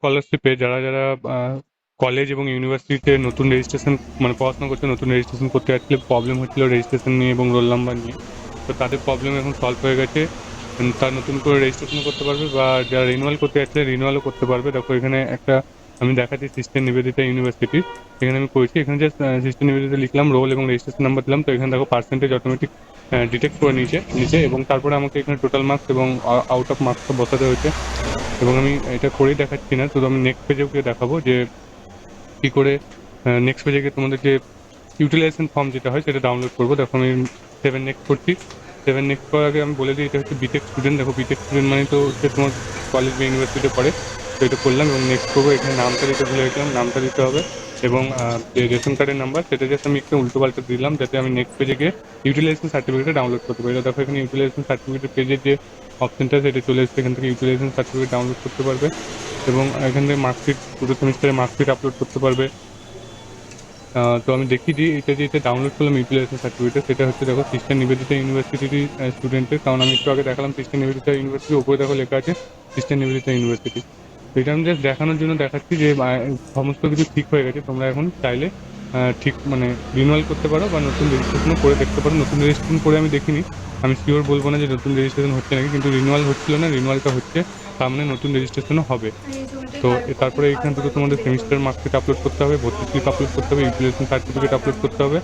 স্কলারশিপে যারা কলেজ এবং ইউনিভার্সিটিতে নতুন রেজিস্ট্রেশন মানে পড়াশোনা করছে, নতুন রেজিস্ট্রেশন করতে যাচ্ছিল, প্রবলেম হচ্ছিল রেজিস্ট্রেশন নিয়ে এবং রোল নাম্বার নিয়ে। তো তাদের প্রবলেম এখন সলভ হয়ে গেছে। তারা নতুন করে রেজিস্ট্রেশন করতে পারবে বা যারা রিনিউয়াল করতে যাচ্ছে রিনিউয়ালও করতে পারবে। দেখো এখানে একটা আমি দেখাচ্ছি সিস্টেম নিবেদিতা ইউনিভার্সিটি, এখানে আমি করেছি। এখানে যে সিস্টেম নিবেদিতা লিখলাম, রোল এবং রেজিস্ট্রেশন নাম্বার দিলাম, তো এখানে দেখো পার্সেন্টেজ অটোমেটিক ডিটেক্ট করে নিচে নিচে, এবং তারপরে আমাকে এখানে টোটাল মার্কস এবং আউট অফ মার্কসটা বসাতে হয়েছে। এবং আমি এটা করেই দেখাচ্ছি না, শুধু আমি নেক্সট পেজেও গিয়ে দেখাবো যে কি করে নেক্সট পেজে গিয়ে তোমাদের যে ইউটিলাইজেশন ফর্ম যেটা হয় সেটা ডাউনলোড করবো। দেখো আমি 7 নেক্সট করছি। 7 নেক্সট করার আগে আমি বলে দিই এটা হচ্ছে বিটেক স্টুডেন্ট। দেখো বিটেক স্টুডেন্ট মানে তো হচ্ছে তোমার কলেজ বা ইউনিভার্সিটিতে পড়ে। তো এটা করলাম এবং নেক্সট করবো। এখানে নামটা দিতে ভুলে গেছিলাম, নামটা দিতে হবে। এবং যে রেশন কার্ডের নাম্বার সেটা জাস্ট আমি একটু উল্টো পাল্টা দিলাম যাতে আমি নেক্সট পেজে গিয়ে ইউটিলাইজেশন সার্টিফিকেট ডাউনলোড করতে পারি। তো দেখো এখানে ইউটিলাইজেশন সার্টিফিকেটের পেজের যে অপশনটা সেটা চলে এসেছে, এখান থেকে ইউটিলাইজেশন সার্টিফিকেট ডাউনলোড করতে পারবে এবং এখান থেকে মার্কশিট, পুরো সেমিস্টারের মার্কশিট আপলোড করতে পারবে। তো আমি দেখিয়ে দিই এটা যে এটা ডাউনলোড করলাম ইউটিলাইজেশন সার্টিফিকেট, সেটা হচ্ছে দেখো খ্রিস্টান নিবেদিতা ইউনিভার্সিটির স্টুডেন্টের, কারণ আমি একটু আগে দেখালাম খ্রিস্টান নিবেদিতা ইউনিভার্সিটির উপরে দেখো লেখা আছে খ্রিস্টান নিবেদিতা ইউনিভার্সিটি। তো এটা আমি জাস্ট দেখানোর জন্য দেখাচ্ছি যে সমস্ত কিছু ঠিক হয়ে গেছে। তোমরা এখন চাইলে ঠিক মানে রিনিউয়াল করতে পারো বা নতুন রেজিস্ট্রেশনও করে দেখতে পারো। নতুন রেজিস্ট্রেশন করে আমি দেখিনি, আমি শিওর বলবো না যে নতুন রেজিস্ট্রেশন হচ্ছে নাকি, কিন্তু রিনিউয়াল হচ্ছিল না, রিনিউয়ালটা হচ্ছে, তার মানে নতুন রেজিস্ট্রেশনও হবে। তো তারপরে এখান থেকে তোমাদের সেমিস্টার মার্কশিট আপলোড করতে হবে, ভর্তি স্লিপ আপলোড করতে হবে, ইউটিলাইজেশন সার্টিফিকেট আপলোড করতে হবে